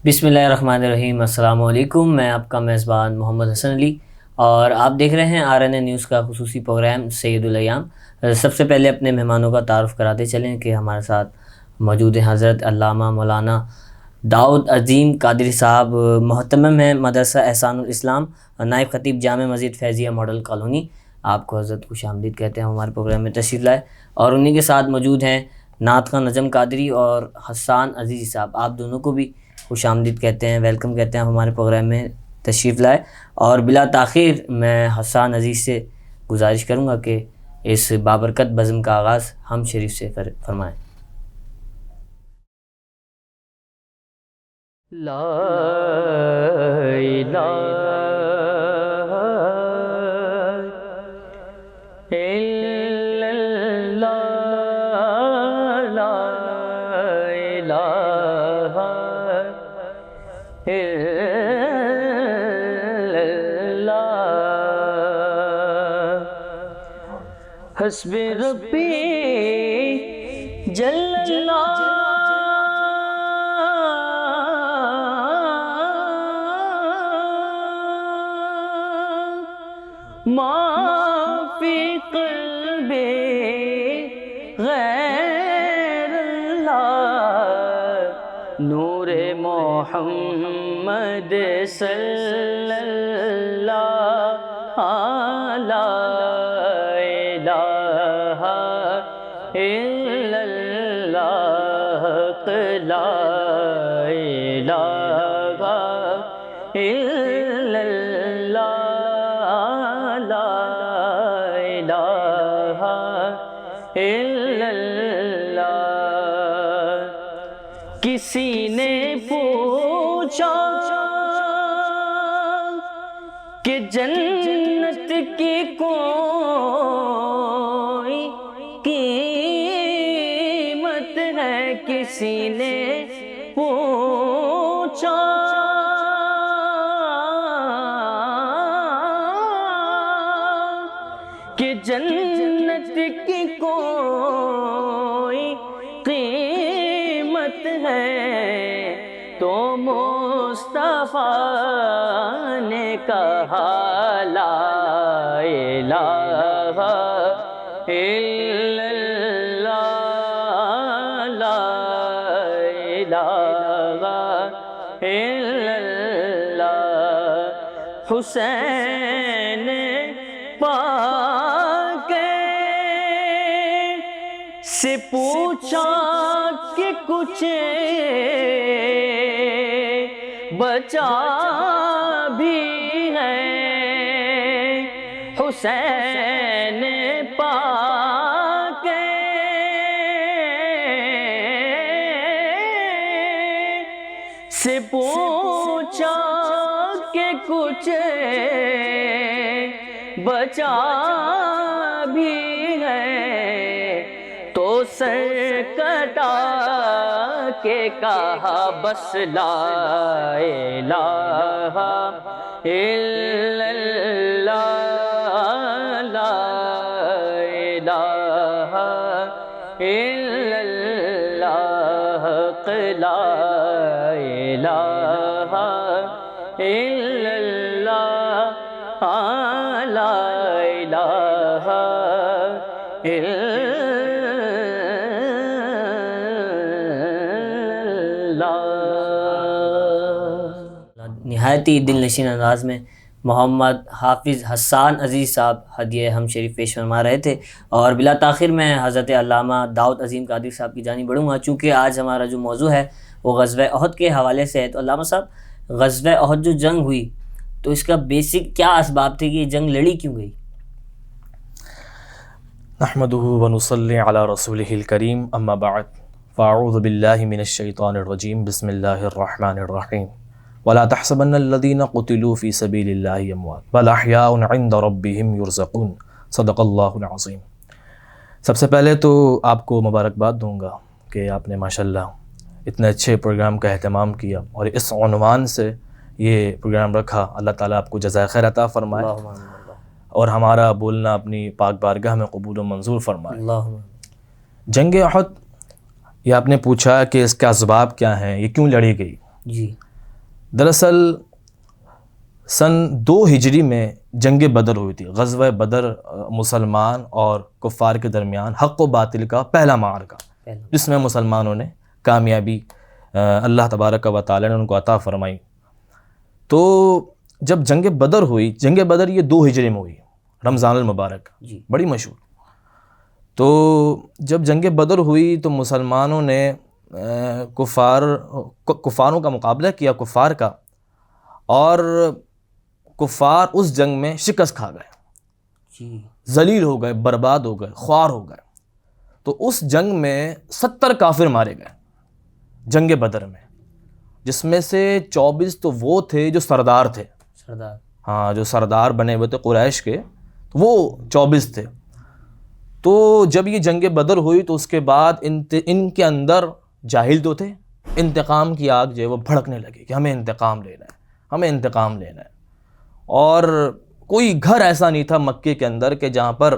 بسم اللہ الرحمن الرحیم۔ السلام علیکم، میں آپ کا میزبان محمد حسن علی اور آپ دیکھ رہے ہیں RNA نیوز کا خصوصی پروگرام سید الایام۔ سب سے پہلے اپنے مہمانوں کا تعارف کراتے چلیں کہ ہمارے ساتھ موجود ہیں حضرت علامہ مولانا داؤد عظیم قادری صاحب، محتمم ہیں مدرسہ احسان الاسلام، نائب خطیب جامع مسجد فیضیہ ماڈل کالونی۔ آپ کو حضرت خوش آمدید کہتے ہیں، ہمارے پروگرام میں تشریف لائے۔ اور انہی کے ساتھ موجود ہیں نعت خواں نجم قادری اور حسان عزیزی صاحب، آپ دونوں کو بھی خوش آمدید کہتے ہیں، ویلکم کہتے ہیں، ہمارے پروگرام میں تشریف لائے۔ اور بلا تاخیر میں حسان عزیز سے گزارش کروں گا کہ اس بابرکت بزم کا آغاز ہم شریف سے فرمائیں۔ لا الہ الا اللہ، لا الہ الا اللہ، حسبی ربی جل اللہ، ما فی قلبی غیر اللہ، نور محمد صلی اللہ، لا الہ الا اللہ، لا الہ الا اللہ، الا اللہ۔ کسی نے پوچھا کہ جنت کی کوئی قیمت ہے، کسی نے پوچھا کہ جنت کی کوئی قیمت ہے، تو مصطفیٰ نے کہا لا الہ الا اللہ، لا الہ الا اللہ۔ حسین پاک سے پوچھا کہ کچھ بچا بھی ہے، حسین پاک سے پوچھا کہ کچھ بچا بھی ہے، تو سر کٹا کے کہا بس لا الہ الا اللہ، لا الہ الا اللہ، لا الہ الا اللہ، لا الہ الا اللہ۔ نہایتی دل نشین انداز میں محمد حافظ حسان عزیز صاحب ہدیہ ہم شریف پیش فرما رہے تھے، اور بلا تاخیر میں حضرت علامہ داؤد عظیم قادری صاحب کی جانب بڑھوں گا، چونکہ آج ہمارا جو موضوع ہے وہ غزوہ احد کے حوالے سے ہے۔ تو علامہ صاحب، غزوہ احد جو جنگ ہوئی تو اس کا بیسک کیا اسباب تھے کہ یہ جنگ لڑی کیوں گئی؟ نحمدہ ونصلی علی رسولہ الکریم، اما بعد، فاعوذ باللہ من الشیطان الرجیم، بسم اللہ الرحمن الرحیم، ولا تحسبن الذین قتلوا فی سبیل اللہ اموات بل احیاء عند ربہم یرزقون، صدق اللہ العظیم۔ سب سے پہلے تو آپ کو مبارکباد دوں گا کہ آپ نے ماشاءاللہ اتنے اچھے پروگرام کا اہتمام کیا اور اس عنوان سے یہ پروگرام رکھا۔ اللہ تعالیٰ آپ کو جزائے خیر عطا فرمائے اور ہمارا بولنا اپنی پاک بارگاہ میں قبول و منظور فرمائے۔ جنگ احد، یہ آپ نے پوچھا کہ اس کا اسباب کیا ہیں، یہ کیوں لڑی گئی؟ جی، دراصل سن 2 ہجری میں جنگ بدر ہوئی تھی. غزوہ بدر مسلمان اور کفار کے درمیان حق و باطل کا پہلا معرکہ، جس میں مسلمانوں نے کامیابی اللہ تبارک و تعالی نے ان کو عطا فرمائی. تو جب جنگ بدر ہوئی، جنگ بدر یہ 2 ہجری میں ہوئی، رمضان المبارک، بڑی مشہور. تو جب جنگ بدر ہوئی تو مسلمانوں نے کفاروں کا مقابلہ کیا، کفار کا، اور کفار اس جنگ میں شکست کھا گئے، ذلیل ہو گئے، برباد ہو گئے، خوار ہو گئے. تو اس جنگ میں 70 کافر مارے گئے جنگ بدر میں، جس میں سے 24 تو وہ تھے جو سردار تھے، ہاں جو سردار بنے ہوئے تھے قریش کے، وہ 24 تھے. تو جب یہ جنگ بدر ہوئی تو اس کے بعد ان کے اندر جاہل تو تھے، انتقام کی آگ جو ہے وہ بھڑکنے لگی کہ ہمیں انتقام لینا ہے، ہمیں انتقام لینا ہے. اور کوئی گھر ایسا نہیں تھا مکے کے اندر کہ جہاں پر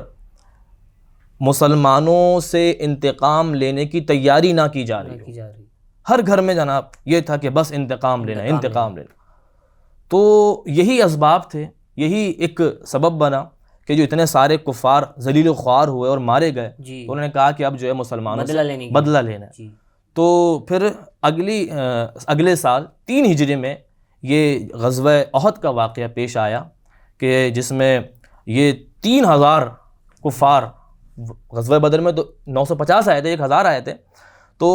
مسلمانوں سے انتقام لینے کی تیاری نہ کی جا رہی ہو. ہر گھر میں جناب یہ تھا کہ بس انتقام لینا، انتقام لینا. تو یہی اسباب تھے، یہی ایک سبب بنا کہ جو اتنے سارے کفار ذلیل و خوار ہوئے اور مارے گئے، تو انہوں نے کہا کہ اب جو ہے مسلمانوں سے بدلہ لینا ہے. تو پھر اگلے سال 3 ہجری میں یہ غزوہ احد کا واقعہ پیش آیا کہ جس میں یہ 3000 کفار، غزوہ بدر میں تو 950 آئے تھے، 1000 آئے تھے. تو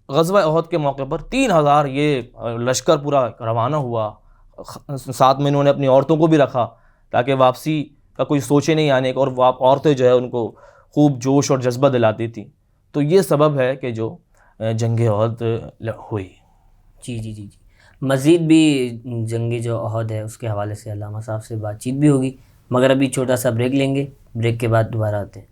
غزوہ احد کے موقع پر 3000 یہ لشکر پورا روانہ ہوا. ساتھ میں انہوں نے اپنی عورتوں کو بھی رکھا تاکہ واپسی کا کوئی سوچے نہیں آنے کا، اور وہ عورتیں جو ہے ان کو خوب جوش اور جذبہ دلاتی تھیں. تو یہ سبب ہے کہ جو جنگ احد ہوئی. جی مزید بھی جنگ جو احد ہے اس کے حوالے سے علامہ صاحب سے بات چیت بھی ہوگی، مگر ابھی چھوٹا سا بریک لیں گے، بریک کے بعد دوبارہ آتے ہیں.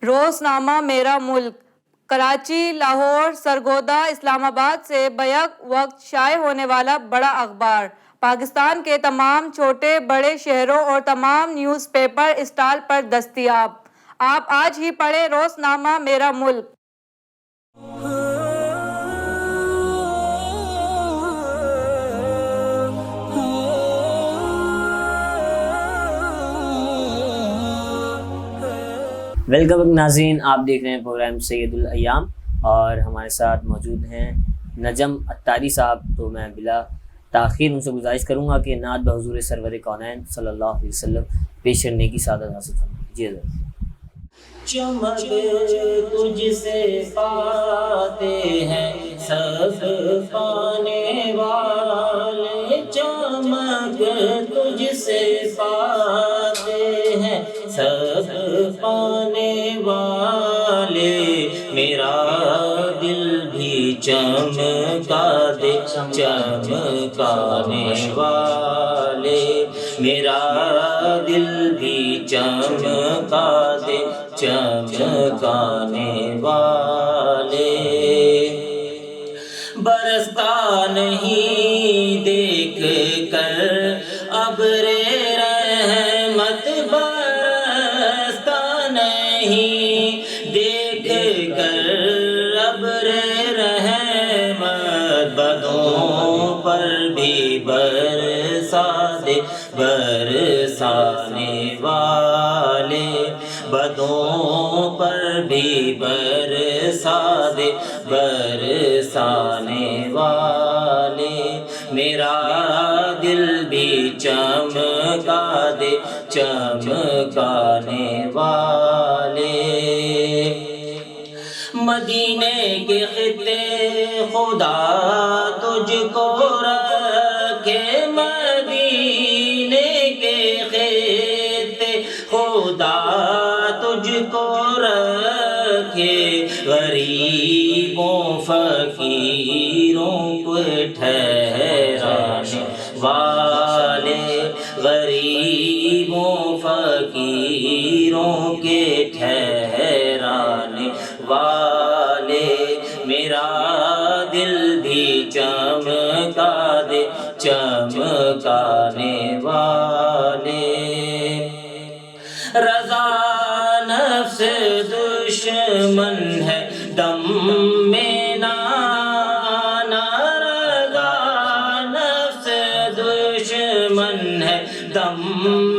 روزنامہ میرا ملک، کراچی، لاہور، سرگودا، اسلام آباد سے بیک وقت شائع ہونے والا بڑا اخبار، پاکستان کے تمام چھوٹے بڑے شہروں اور تمام نیوز پیپر اسٹال پر دستیاب. آپ آج ہی پڑھیں روزنامہ میرا ملک. ویلکم ناظرین، آپ دیکھ رہے ہیں پروگرام سید الایام اور ہمارے ساتھ موجود ہیں نجم اتاری صاحب. تو میں بلا تاخیر ان سے گزارش کروں گا کہ نعت بحضور سرور کونین صلی اللہ علیہ وسلم پیش کرنے کی سعادت حاصل فرمائیں. جی حضرت. چمک تجھ سے پاتے ہیں سب پانے والے، چمک تجھ سے پاتے ہیں سب پانے والے، میرا دل بھی چمکا دے چمکانے والے، میرا دل بھی چمکا دے چمکانے والے. برستا نہیں دیکھ کر ابر رحمت، برستا نہیں دیکھ کر ابر رحمت، بدوں پر بھی برسا دے برسانے والے، بدوں پر بھی برسا دے برسانے والے، میرا دل بھی چمکا دے چمکانے والے. مدینے کے خطے خدا تجھ کو رکھے، مدینے کے خطے خدا تجھ کو رکھے، غریبوں فقیروں کو ٹھہرانے والے، غریبوں فقیروں کے ٹھہرانے والے، میرا دل بھی چمکا دے چمکانے والے، رضا نفس دشمن ہے دم میں نہ آنا، رضا نفس دشمن ہے دم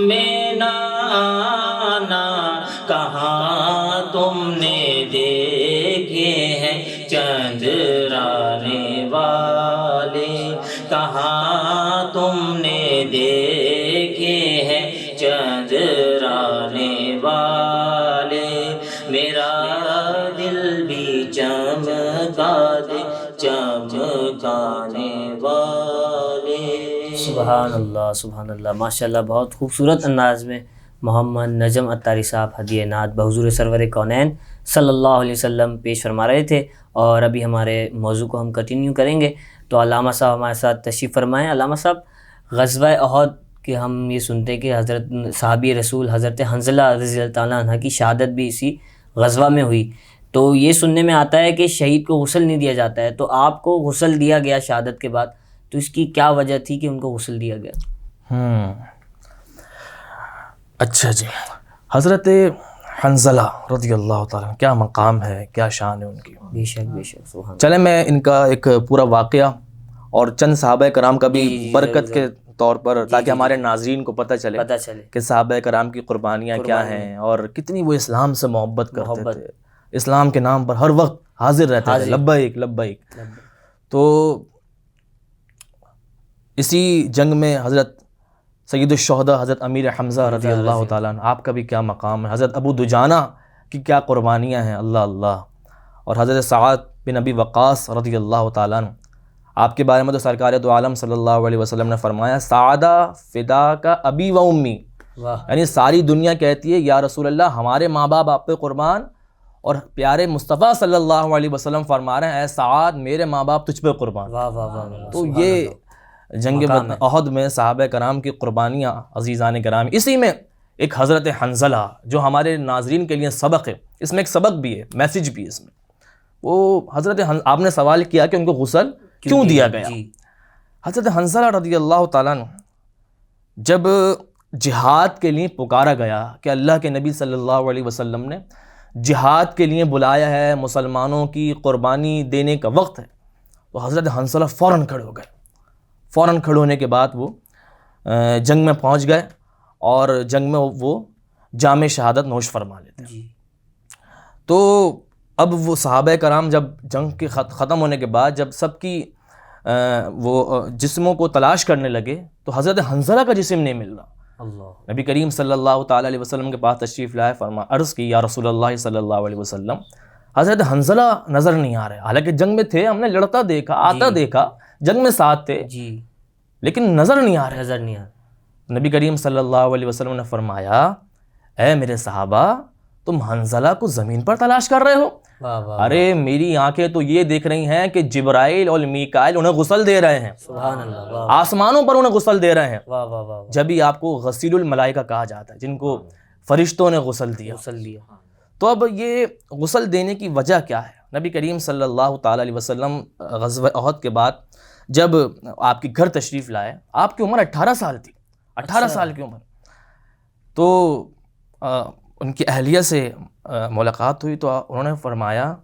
میں نہ آنا، کہاں تم نے دیکھے ہیں چندرانے والے، کہاں تم نے دیکھے ہیں چندرانے والے، میرا دل بھی چمکا دے چمکانے والے۔ سبحان اللہ ماشاء اللہ، بہت خوبصورت انداز میں محمد نجم عطاری صاحب ہدیہ نعت بحضور سرور کونین صلی اللہ علیہ وسلم پیش فرما رہے تھے، اور ابھی ہمارے موضوع کو ہم کنٹینیو کریں گے۔ تو علامہ صاحب ہمارے ساتھ تشریف فرمائیں۔ علامہ صاحب، غزوہ احد کہ ہم یہ سنتے ہیں کہ حضرت صحابی رسول حضرت حنظلہ رضی اللہ تعالیٰ عنہ کی شہادت بھی اسی غزوہ میں ہوئی، تو یہ سننے میں آتا ہے کہ شہید کو غسل نہیں دیا جاتا ہے، تو آپ کو غسل دیا گیا شہادت کے بعد، تو اس کی کیا وجہ تھی کہ ان کو غسل دیا گیا؟ اچھا جی، حضرت حنظلہ رضی اللہ تعالیٰ کیا مقام ہے، کیا شان ہے ان کی، بے شک بے شک، سبحان چلیں میں ان کا ایک پورا واقعہ اور چند صحابہ کرام کا بھی برکت کے طور پر، تاکہ ہمارے ناظرین کو پتہ چلے کہ صحابہ کرام کی قربانیاں کیا ہیں اور کتنی وہ اسلام سے محبت کرتے تھے، اسلام کے نام پر ہر وقت حاضر رہتے تھے، لبیک لبیک۔ تو اسی جنگ میں حضرت سید الشہداء حضرت امیر حمزہ رضی اللہ تعالیٰ عنہ، آپ کا بھی کیا مقام ہے، حضرت ابو دجانہ کی کیا قربانیاں ہیں، اللہ اللہ، اور حضرت سعد بن ابی وقاص رضی اللہ تعالیٰ عنہ، آپ کے بارے میں تو سرکار دو عالم صلی اللہ علیہ وسلم نے فرمایا سعدہ فدا کا ابی و امی، یعنی ساری دنیا کہتی ہے یا رسول اللہ ہمارے ماں باپ آپ پہ قربان، اور پیارے مصطفیٰ صلی اللہ علیہ وسلم فرما رہے ہیں اے سعد میرے ماں باپ تجھ پہ قربان۔ تو یہ جنگ احد میں صحابہ کرام کی قربانیاں عزیزان کرام، اسی میں ایک حضرت حنظلہ جو ہمارے ناظرین کے لیے سبق ہے، اس میں ایک سبق بھی ہے، میسج بھی ہے اس میں۔ وہ حضرت آپ نے سوال کیا کہ ان کو غسل کیوں دیا گیا؟ حضرت حنظلہ رضی اللہ تعالیٰ عنہ جب جہاد کے لیے پکارا گیا کہ اللہ کے نبی صلی اللہ علیہ وسلم نے جہاد کے لیے بلایا ہے، مسلمانوں کی قربانی دینے کا وقت ہے، تو حضرت حنظلہ فوراً کھڑے ہو گئے۔ فوراً کھڑے ہونے کے بعد وہ جنگ میں پہنچ گئے اور جنگ میں وہ جام شہادت نوش فرما لیتے ہیں۔ تو اب وہ صحابہ کرام جب جنگ کے ختم ہونے کے بعد جب سب کی وہ جسموں کو تلاش کرنے لگے تو حضرت حنظلہ کا جسم نہیں مل رہا۔ نبی کریم صلی اللہ تعالیٰ علیہ وسلم کے پاس تشریف لائے، عرض کی یا رسول اللہ صلی اللہ علیہ وسلم حضرت حنظلہ نظر نہیں آ رہے، حالانکہ جنگ میں تھے، ہم نے لڑتا دیکھا، آتا دیکھا، جنگ میں ساتھ تھے، لیکن نظر نہیں آ رہے۔ نبی کریم صلی اللہ علیہ وسلم نے فرمایا اے میرے صحابہ تم حنظلہ کو زمین پر تلاش کر رہے ہو؟ ارے میری آنکھیں تو یہ دیکھ رہی ہیں کہ جبرائیل اور میکائیل انہیں غسل دے رہے ہیں، آسمانوں پر انہیں غسل دے رہے ہیں، جبھی آپ کو غسیل الملائکہ کہا جاتا ہے، جن کو فرشتوں نے غسل دیا۔ تو اب یہ غسل دینے کی وجہ کیا ہے؟ نبی کریم صلی اللہ تعالیٰ علیہ وسلم غزوہ احد کے بعد جب آپ کے گھر تشریف لائے، آپ کی عمر 18 سال تھی، 18 سال کی عمر، تو ان کی اہلیہ سے ملاقات ہوئی تو انہوں نے فرمایا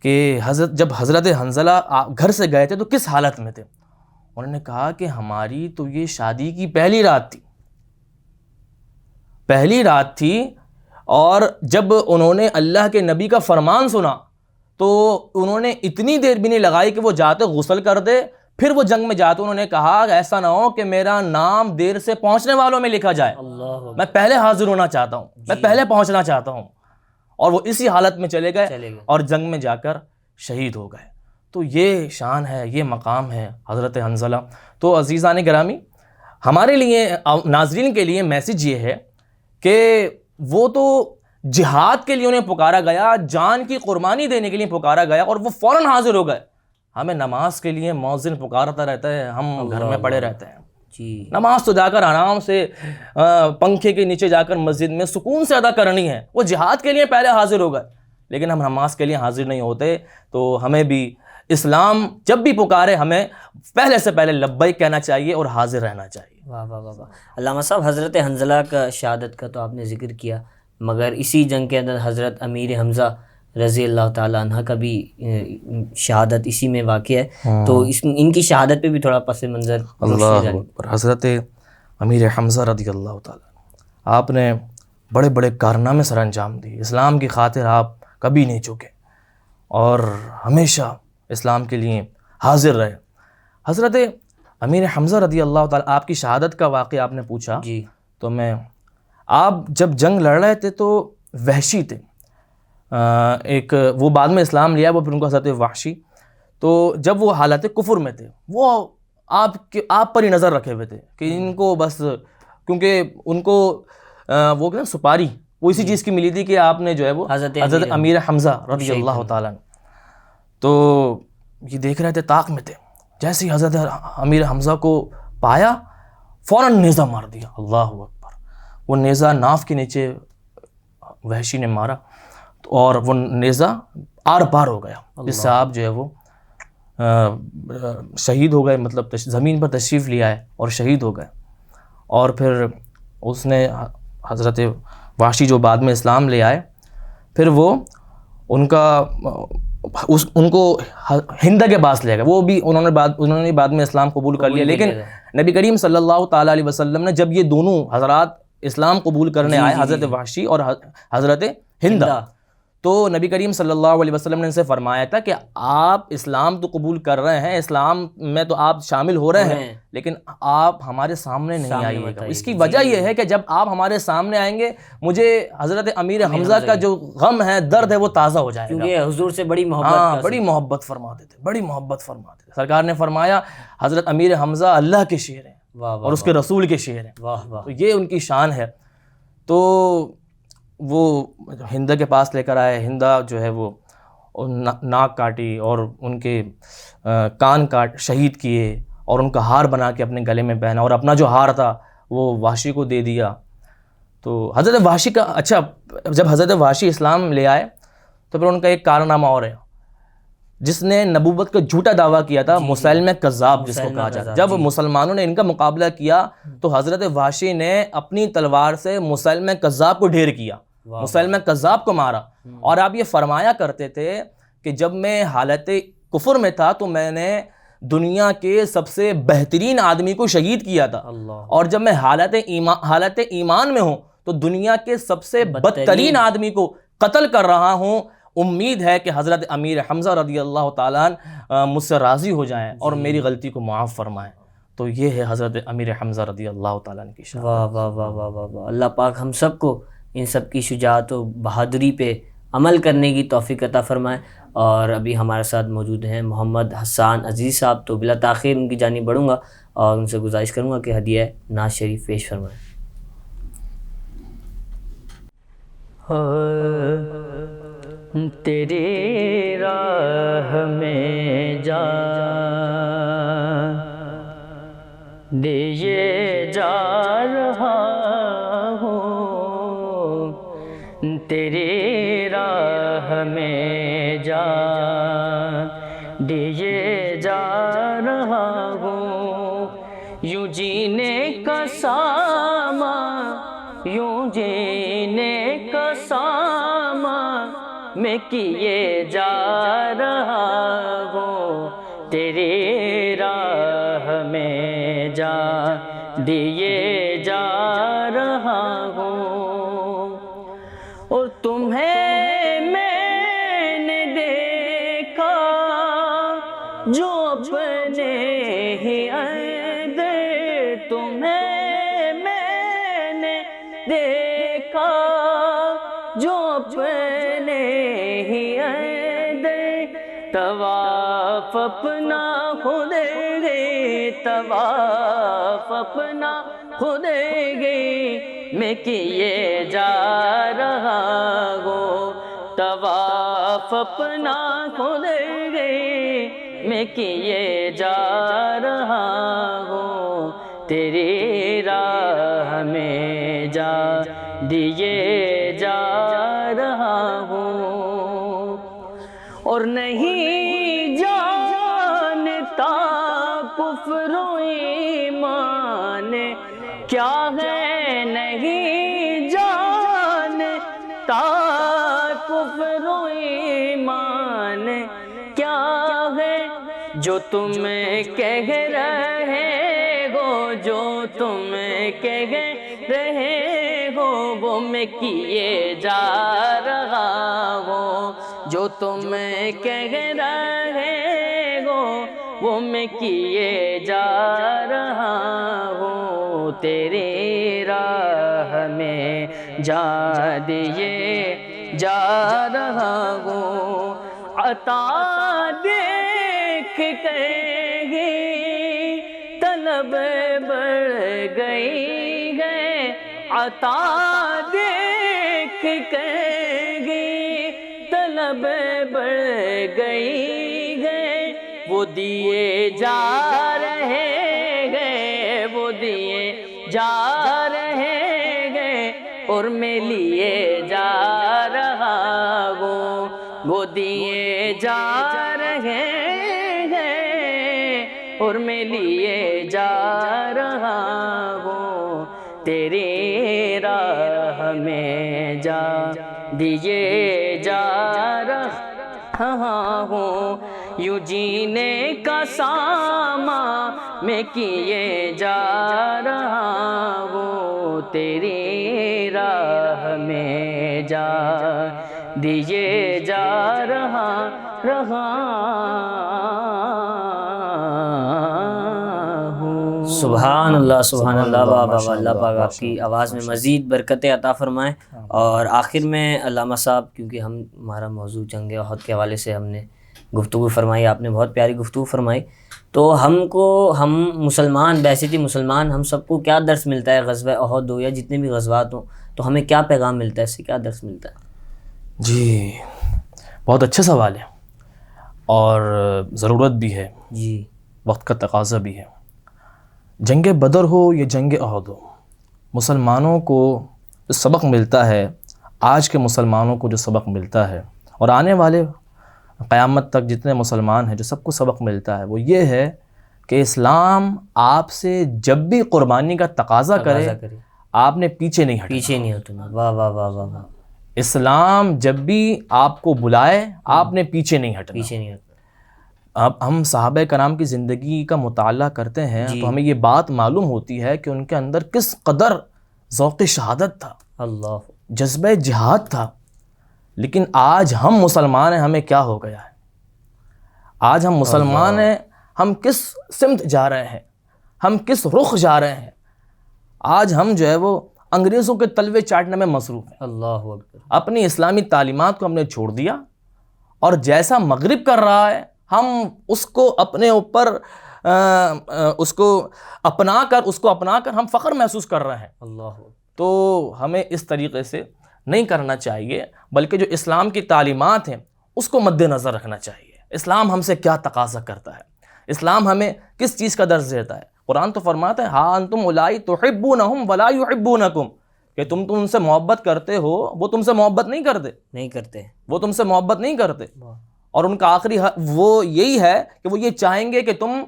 کہ جب حضرت حنظلہ گھر سے گئے تھے تو کس حالت میں تھے؟ انہوں نے کہا کہ ہماری تو یہ شادی کی پہلی رات تھی، اور جب انہوں نے اللہ کے نبی کا فرمان سنا تو انہوں نے اتنی دیر بھی نہیں لگائی کہ وہ جاتے غسل کر دے، پھر وہ جنگ میں جاتے انہوں نے کہا ایسا نہ ہو کہ میرا نام دیر سے پہنچنے والوں میں لکھا جائے، میں پہلے حاضر ہونا چاہتا ہوں، میں پہلے پہنچنا چاہتا ہوں، اور وہ اسی حالت میں چلے گئے اور جنگ میں جا کر شہید ہو گئے۔ تو یہ شان ہے، یہ مقام ہے حضرت حنظلہ۔ تو عزیزان گرامی، ہمارے لیے ناظرین کے لیے میسج یہ ہے کہ وہ تو جہاد کے لیے انہیں پکارا گیا، جان کی قربانی دینے کے لیے پکارا گیا اور وہ فوراً حاضر ہو گئے۔ ہمیں نماز کے لیے مؤذن پکارتا رہتا ہے، ہم گھر میں پڑے رہتے ہیں۔ نماز تو جا کر آرام سے پنکھے کے نیچے جا کر مسجد میں سکون سے ادا کرنی ہے، وہ جہاد کے لیے پہلے حاضر ہو گئے، لیکن ہم نماز کے لیے حاضر نہیں ہوتے۔ تو ہمیں بھی اسلام جب بھی پکارے ہمیں پہلے سے پہلے لبیک کہنا چاہیے اور حاضر رہنا چاہیے۔ واہ واہ واہ واہ۔ علامہ صاحب، حضرت حنظلہ کا شہادت کا تو آپ نے ذکر کیا، مگر اسی جنگ کے اندر حضرت امیر حمزہ رضی اللہ تعالیٰ عنہ کا بھی شہادت اسی میں واقع ہے، تو ان کی شہادت پہ بھی تھوڑا پس منظر اللہ اکبر۔ حضرت امیر حمزہ رضی اللہ تعالیٰ، آپ نے بڑے بڑے کارنامے سر انجام دیے، اسلام کی خاطر آپ کبھی نہیں چکے اور ہمیشہ اسلام کے لیے حاضر رہے۔ حضرت امیر حمزہ رضی اللہ تعالیٰ، آپ کی شہادت کا واقعہ آپ نے پوچھا جی، تو آپ جب جنگ لڑ رہے تھے تو وحشی تھے، ایک وہ بعد میں اسلام لیا، وہ پھر ان کو حضرت وحشی، تو جب وہ حالت کفر میں تھے وہ آپ پر ہی نظر رکھے ہوئے تھے کہ ان کو بس، کیونکہ ان کو وہ کیا سپاری وہ اسی چیز کی ملی تھی کہ آپ نے جو ہے وہ حضرت امیر حمزہ رضی اللہ تعالیٰ، تو یہ دیکھ رہے تھے طاق میں تھے، جیسے ہی حضرت امیر حمزہ کو پایا فوراً نیزہ مار دیا۔ اللہ اکبر۔ وہ نیزہ ناف کے نیچے وحشی نے مارا اور وہ نیزہ آر پار ہو گیا، جس سے آپ جو ہے وہ شہید ہو گئے، مطلب زمین پر تشریف لیا ہے اور شہید ہو گئے۔ اور پھر اس نے حضرت وحشی جو بعد میں اسلام لے آئے، پھر وہ ان کو ہند کے پاس لے گئے، وہ بھی انہوں نے بعد میں اسلام قبول کر لیا، لیکن نبی کریم صلی اللہ تعالیٰ علیہ وسلم نے جب یہ دونوں حضرات اسلام قبول کرنے آئے، حضرت وحشی اور حضرت ہند، تو نبی کریم صلی اللہ علیہ وسلم نے ان سے فرمایا تھا کہ آپ اسلام تو قبول کر رہے ہیں، اسلام میں تو آپ شامل ہو رہے ہیں، لیکن آپ ہمارے سامنے نہیں آئیے گا۔ اس کی وجہ یہ ہے کہ جب آپ ہمارے سامنے آئیں گے مجھے حضرت امیر حمزہ کا جو غم ہے، درد ہے، وہ تازہ ہو جائے گا، کیونکہ حضور سے بڑی محبت، بڑی محبت فرماتے تھے، بڑی محبت فرماتے تھے۔ سرکار نے فرمایا حضرت امیر حمزہ اللہ کے شعر ہیں اور اس کے رسول کے شعر ہیں، تو یہ ان کی شان ہے۔ تو وہ ہند کے پاس لے کر آئے، ہند جو ہے وہ ناک کاٹی اور ان کے کان شہید کیے اور ان کا ہار بنا کے اپنے گلے میں پہنا، اور اپنا جو ہار تھا وہ وحشی کو دے دیا۔ تو حضرت وحشی کا اچھا، جب حضرت وحشی اسلام لے آئے تو پھر ان کا ایک کارنامہ اور ہے، جس نے نبوت کا جھوٹا دعویٰ کیا تھا، مسلمہ کذاب جس کو کہا جاتا ہے۔ جب مسلمانوں نے ان کا مقابلہ کیا تو حضرت وحشی نے اپنی تلوار سے مسلمہ کذاب کو ڈھیر کیا، مسلمہ کذاب کو مارا، اور آپ یہ فرمایا کرتے تھے کہ جب میں حالت کفر میں تھا تو میں نے دنیا کے سب سے بہترین آدمی کو شہید کیا تھا، اور جب میں حالت ایمان میں ہوں تو دنیا کے سب سے بدترین آدمی کو قتل کر رہا ہوں۔ امید ہے کہ حضرت امیر حمزہ رضی اللہ تعالیٰ مجھ سے راضی ہو جائیں اور میری غلطی کو معاف فرمائیں۔ تو یہ ہے حضرت امیر حمزہ رضی اللہ تعالیٰ کی شان۔ واہ واہ واہ واہ واہ واہ۔ اللہ پاک ہم سب کو ان سب کی شجاعت و بہادری پہ عمل کرنے کی توفیق عطا فرمائے۔ اور ابھی ہمارے ساتھ موجود ہیں محمد حسان عزیز صاحب، تو بلا تاخیر ان کی جانب بڑھوں گا اور ان سے گزارش کروں گا کہ ہدیہ نعت شریف پیش فرمائیں۔ تیری راہ میں جا دیے جا رہا ہوں، تیری راہ میں جا دیے جا رہا ہوں، یوں جینے کا سامان، یوں جینے کا سامان میں کیے جا رہا ہوں، تیری راہ میں جا دیے جا رہا ہوں، اور تمہیں میں نے دیکھا جو اپنے ہی اندر، تمہیں میں نے دیکھا جو اپنے ہی اندر، طواف اپنا خود گئی، طواف اپنا خود گئی میں کیے جا رہا ہوں، طواف اپنا خود گئی میں کیے جا رہا ہوں، تیری راہ میں جا دیے جا رہا ہوں، اور نہیں جا رشتہ کفر و ایمان کیا ہے جو تم کہہ رہے ہو، جو تم کہہ رہے ہو وہ میں کیے جا رہا ہوں، جو تم کہہ رہے ہو وہ میں کیے جا رہا ہوں، تیری راہ میں جا دیے جا رہا ہوں، عطا دیکھ گئی طلب بڑھ گئی ہے، عطا دیکھ گئی طلب بڑھ گئی ہے، وہ دیے جا رہے گئے، وہ دیے جا رہے گئے اور میں لیے جا رہا ہوں، وہ دیے جا رہے گئے اور میں لیے جا رہا ہوں، تیری راہ میں جا دیے جا رہا ہوں، یوں جینے کا سامان میں کیے جا رہا ہوں، تیری راہ میں جا دیے جا رہا ہوں۔ سبحان اللہ سبحان اللہ، واہ واہ واہ، اللہ پاک آپ کی آواز میں مزید برکتیں عطا فرمائیں۔ اور آخر میں علامہ صاحب، کیونکہ ہمارا موضوع جنگ احد کے حوالے سے ہم نے گفتگو فرمائی، آپ نے بہت پیاری گفتگو فرمائی، تو ہم مسلمان، بعثتی مسلمان، ہم سب کو کیا درس ملتا ہے غزوہ احد ہو یا جتنے بھی غزوات ہوں، تو ہمیں کیا پیغام ملتا ہے، اس سے کیا درس ملتا ہے؟ جی بہت اچھا سوال ہے اور ضرورت بھی ہے، جی وقت کا تقاضا بھی ہے۔ جنگ بدر ہو یا جنگ احد ہو، مسلمانوں کو جو سبق ملتا ہے، آج کے مسلمانوں کو جو سبق ملتا ہے، اور آنے والے قیامت تک جتنے مسلمان ہیں جو سب کو سبق ملتا ہے، وہ یہ ہے کہ اسلام آپ سے جب بھی قربانی کا تقاضا کرے آپ نے پیچھے نہیں ہٹنا، پیچھے نہیں ہٹنا۔ واہ واہ واہ واہ واہ، اسلام جب بھی آپ کو بلائے آپ نے پیچھے نہیں ہٹنا۔ پیچھے نہیں ہٹنا۔ اب ہم صحابہ کرام کی زندگی کا مطالعہ کرتے ہیں تو ہمیں یہ بات معلوم ہوتی ہے کہ ان کے اندر کس قدر ذوق شہادت تھا، اللہ، جذبہ جہاد تھا۔ لیکن آج ہم مسلمان ہیں، ہمیں کیا ہو گیا ہے؟ آج ہم مسلمان ہیں، ہم کس سمت جا رہے ہیں، ہم کس رخ جا رہے ہیں؟ آج ہم جو ہے وہ انگریزوں کے تلوے چاٹنے میں مصروف ہیں، اللہ اکبر، اپنی اسلامی تعلیمات کو ہم نے چھوڑ دیا، اور جیسا مغرب کر رہا ہے ہم اس کو اپنے اوپر اس کو اپنا کر ہم فخر محسوس کر رہے ہیں۔ اللہ، تو ہمیں اس طریقے سے نہیں کرنا چاہیے، بلکہ جو اسلام کی تعلیمات ہیں اس کو مد نظر رکھنا چاہیے۔ اسلام ہم سے کیا تقاضا کرتا ہے، اسلام ہمیں کس چیز کا درس دیتا ہے؟ قرآن تو فرماتا ہے ہاں انتم اولائی تحبونہم ولا یحبونکم، کہ تم ان سے محبت کرتے ہو، وہ تم سے محبت نہیں کرتے، وہ تم سے محبت نہیں کرتے، اور ان کا آخری وہ یہی ہے کہ وہ یہ چاہیں گے کہ تم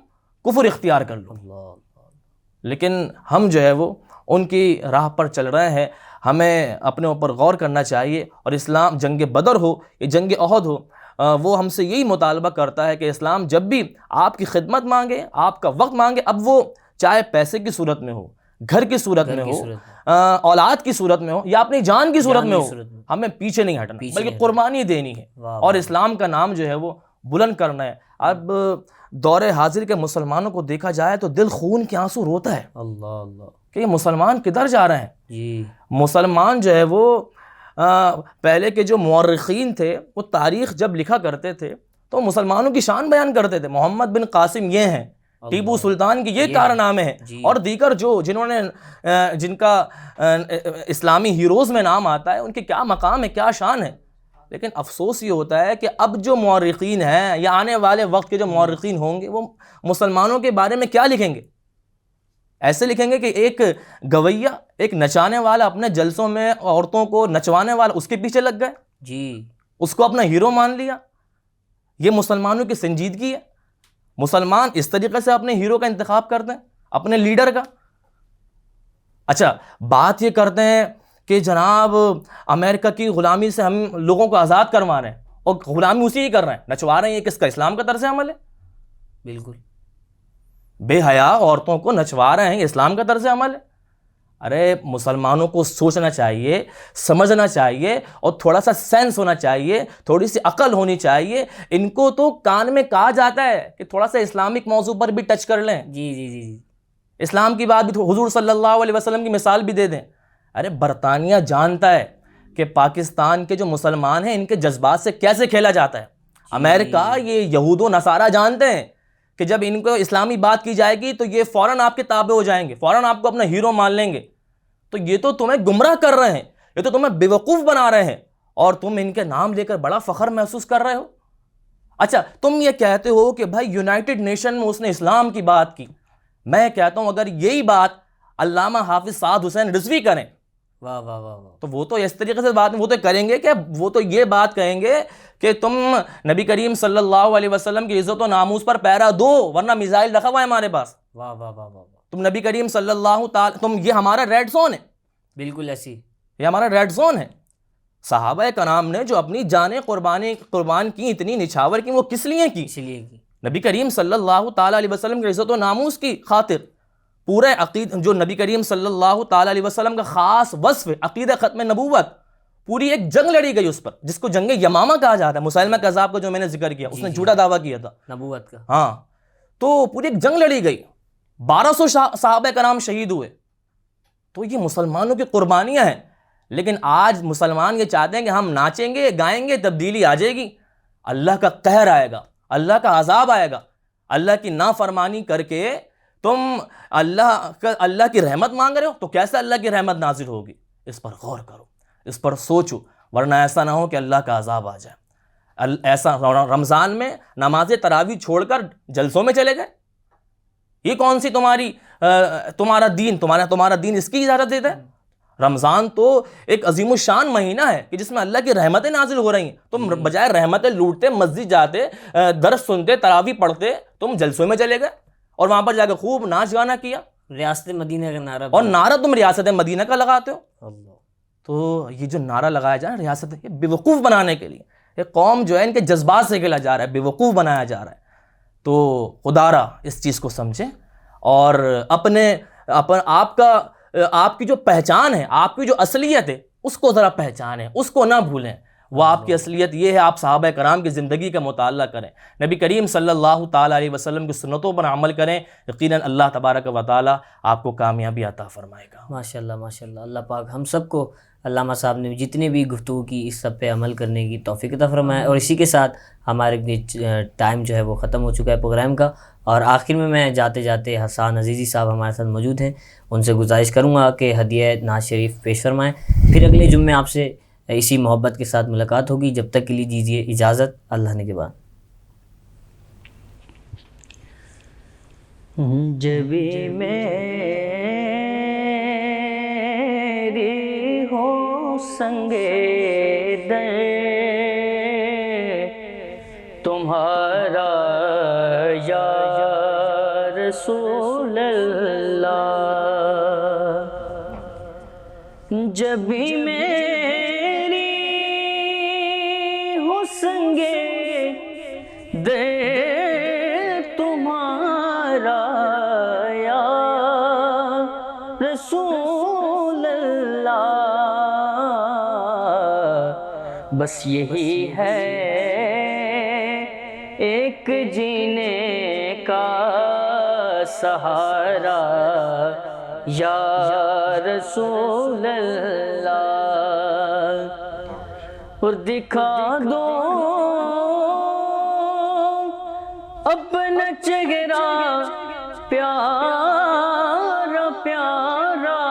کفر اختیار کر لو۔ لیکن ہم جو ہے وہ ان کی راہ پر چل رہے ہیں، ہمیں اپنے اوپر غور کرنا چاہیے۔ اور اسلام جنگ بدر ہو یا جنگ احد ہو، وہ ہم سے یہی مطالبہ کرتا ہے کہ اسلام جب بھی آپ کی خدمت مانگے، آپ کا وقت مانگے، اب وہ چاہے پیسے کی صورت میں ہو، گھر کی صورت میں ہو، اولاد کی صورت میں ہو، یا اپنی جان کی صورت میں ہو، ہمیں پیچھے نہیں ہٹنا، بلکہ قربانی دینی ہے اور اسلام کا نام جو ہے وہ بلند کرنا ہے۔ اب دور حاضر کے مسلمانوں کو دیکھا جائے تو دل خون کے آنسو روتا ہے کہ یہ مسلمان کدھر جا رہے ہیں۔ مسلمان جو ہے وہ پہلے کے جو مورخین تھے وہ تاریخ جب لکھا کرتے تھے تو مسلمانوں کی شان بیان کرتے تھے، محمد بن قاسم یہ ہیں، ٹیپو سلطان کی یہ کارنامے ہیں، اور دیگر جنہوں نے جن کا اسلامی ہیروز میں نام آتا ہے ان کے کیا مقام ہے، کیا شان ہے۔ لیکن افسوس یہ ہوتا ہے کہ اب جو مورخین ہیں یا آنے والے وقت کے جو مورخین ہوں گے وہ مسلمانوں کے بارے میں کیا لکھیں گے؟ ایسے لکھیں گے کہ ایک گویا، ایک نچانے والا اپنے جلسوں میں عورتوں کو نچوانے والا اس کے پیچھے لگ گئے، اس کو اپنا ہیرو مان لیا۔ یہ مسلمانوں کی سنجیدگی ہے؟ مسلمان اس طریقے سے اپنے ہیرو کا انتخاب کرتے ہیں، اپنے لیڈر کا؟ اچھا، بات یہ کرتے ہیں کہ جناب امریکہ کی غلامی سے ہم لوگوں کو آزاد کروا رہے ہیں اور غلامی اسی ہی کر رہے ہیں, نچوا رہے ہیں. یہ کس کا اسلام کا طرز عمل ہے؟ بالکل. بے حیا عورتوں کو نچوا رہے ہیں, یہ اسلام کا طرز عمل ہے؟ ارے مسلمانوں کو سوچنا چاہیے, سمجھنا چاہیے, اور تھوڑا سا سینس ہونا چاہیے, تھوڑی سی عقل ہونی چاہیے. ان کو تو کان میں کہا جاتا ہے کہ تھوڑا سا اسلامک موضوع پر بھی ٹچ کر لیں, جی جی جی جی, اسلام کی بات بھی, حضور صلی اللہ علیہ وسلم کی مثال بھی دے دیں. ارے برطانیہ جانتا ہے کہ پاکستان کے جو مسلمان ہیں ان کے جذبات سے کیسے کھیلا جاتا ہے. امریکہ, یہ یہود و نصارہ جانتے ہیں کہ جب ان کو اسلامی بات کی جائے گی تو یہ فوراً آپ کے تابع ہو جائیں گے, فوراً آپ کو اپنا ہیرو مان لیں گے. تو یہ تو تمہیں گمراہ کر رہے ہیں, یہ تو تمہیں بیوقوف بنا رہے ہیں, اور تم ان کے نام لے کر بڑا فخر محسوس کر رہے ہو. اچھا تم یہ کہتے ہو کہ بھائی یونائٹڈ نیشن میں اس نے اسلام کی بات کی. میں کہتا ہوں اگر یہی بات علامہ حافظ سعد حسین رضوی کریں, واہ واہ واہ واہ, تو وہ تو اس طریقے سے بات, وہ تو کریں گے کہ وہ تو یہ بات کہیں گے کہ تم نبی کریم صلی اللہ علیہ وسلم کی عزت و ناموس پر پہرا دو, ورنہ میزائل رکھا ہوا ہے ہمارے پاس. واہ واہ واہ واہ, تم نبی کریم صلی اللہ تعالی, تم, یہ ہمارا ریڈ زون ہے, بالکل ایسی, یہ ہمارا ریڈ زون ہے. صحابہ کرام نے جو اپنی جانیں قربان کی, اتنی نچھاور کی, وہ کس لیے کی؟ اس لیے کی. نبی کریم صلی اللہ تعالی علیہ وسلم کی عزت و ناموس کی خاطر. پورے جو نبی کریم صلی اللہ تعالی علیہ وسلم کا خاص وصف ہے عقیدہ ختم نبوت, پوری ایک جنگ لڑی گئی اس پر, جس کو جنگ یمامہ کہا جاتا ہے. مسیلمہ کذاب کا جو میں نے ذکر کیا, اس نے جھوٹا دعویٰ کیا تھا نبوت کا. ہاں, تو پوری ایک جنگ لڑی گئی, 1200 صحابہ کرام شہید ہوئے. تو یہ مسلمانوں کی قربانیاں ہیں. لیکن آج مسلمان یہ چاہتے ہیں کہ ہم ناچیں گے, گائیں گے, تبدیلی آ جائے گی, اللہ کا قہر آئے گا, اللہ کا عذاب آئے گا. اللہ کی نافرمانی کر کے تم اللہ کی رحمت مانگ رہے ہو, تو کیسے اللہ کی رحمت نازل ہوگی؟ اس پر غور کرو, اس پر سوچو, ورنہ ایسا نہ ہو کہ اللہ کا عذاب آ جائے. ایسا رمضان میں نماز تراویح چھوڑ کر جلسوں میں چلے گئے. یہ کون سی تمہارا دین اس کی اجازت دیتا ہے؟ رمضان تو ایک عظیم الشان مہینہ ہے کہ جس میں اللہ کی رحمتیں نازل ہو رہی ہیں. تم بجائے رحمتیں لوٹتے, مسجد جاتے, درس سنتے, تراویح پڑھتے, تم جلسوں میں چلے گئے اور وہاں پر جا کے خوب ناچ گانا کیا, ریاست مدینہ کا نعرہ, اور نعرہ تم ریاست مدینہ کا لگاتے ہو. اللہ, تو یہ جو نعرہ لگایا جا رہا ہے ریاست, یہ بیوقوف بنانے کے لیے, یہ قوم جو ہے ان کے جذبات سے کھیلا جا رہا ہے, بیوقوف بنایا جا رہا ہے. تو خدا را اس چیز کو سمجھیں, اور آپ کی جو پہچان ہے, آپ کی جو اصلیت ہے, اس کو ذرا پہچانیں, اس کو نہ بھولیں. وہ آپ کی اصلیت یہ ہے, آپ صحابہ کرام کی زندگی کا مطالعہ کریں, نبی کریم صلی اللہ تعالیٰ علیہ وسلم کی سنتوں پر عمل کریں. یقیناً اللہ تبارک و تعالیٰ آپ کو کامیابی عطا فرمائے گا. ماشاء اللہ. اللہ پاک ہم سب کو, علامہ صاحب نے جتنے بھی گفتگو کی, اس سب پہ عمل کرنے کی توفیق عطا فرمائے. اور اسی کے ساتھ ہمارے ٹائم جو ہے وہ ختم ہو چکا ہے پروگرام کا. اور آخر میں جاتے جاتے حسان عزیزی صاحب ہمارے ساتھ موجود ہیں, ان سے گزارش کروں گا کہ ہدیہ نعت شریف پیش فرمائیں. پھر اگلے جمعے آپ سے اسی محبت کے ساتھ ملاقات ہوگی. جب تک کے لیے دیجیے اجازت, اللہ نے کے بعد. جبھی میری ہو سنگے در تمہارا یا رسول اللہ, جبھی میری ہو سنگے در تمہارا یا رسول اللہ, بس یہی ہے ایک جینے کا سہارا یا رسول اللہ. اور دکھا دو اپنا چہرہ پیارا پیارا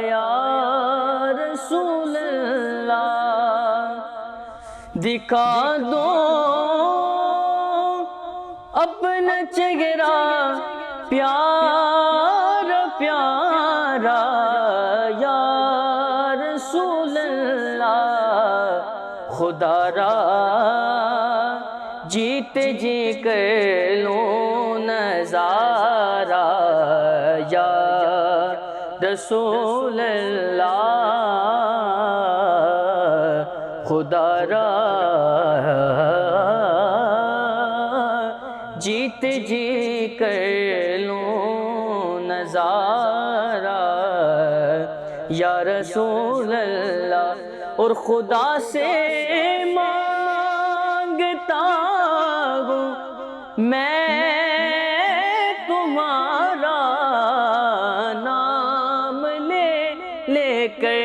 یا رسول اللہ, دکھا دو اپنا چہرہ پیارا پیارا یا رسول اللہ. خدا را جیتے جی کر لوں نظارہ یا رسول اللہ خدا را جیت جی کر لوں نظارہ یا رسول اللہ، اور خدا سے مانگتا ہوں میں تمہارا نام لے لے کر،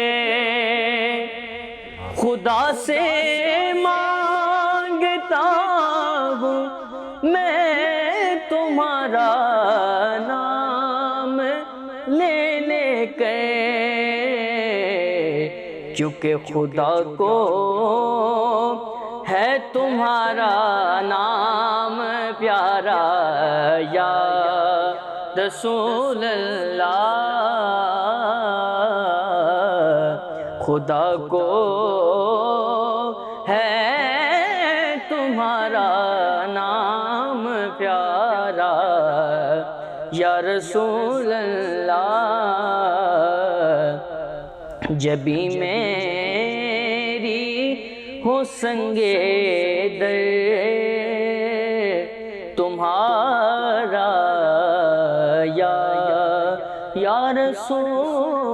خدا سے مانگتا ہوں میں تمہارا نام لے لے کر، کیونکہ خدا کو ہے تمہارا نام پیارا یا رسول اللہ، خدا کو ہے تمہارا نام پیارا یا رسول اللہ، جبھی میری ہو سنگے در تمہارا یا رسول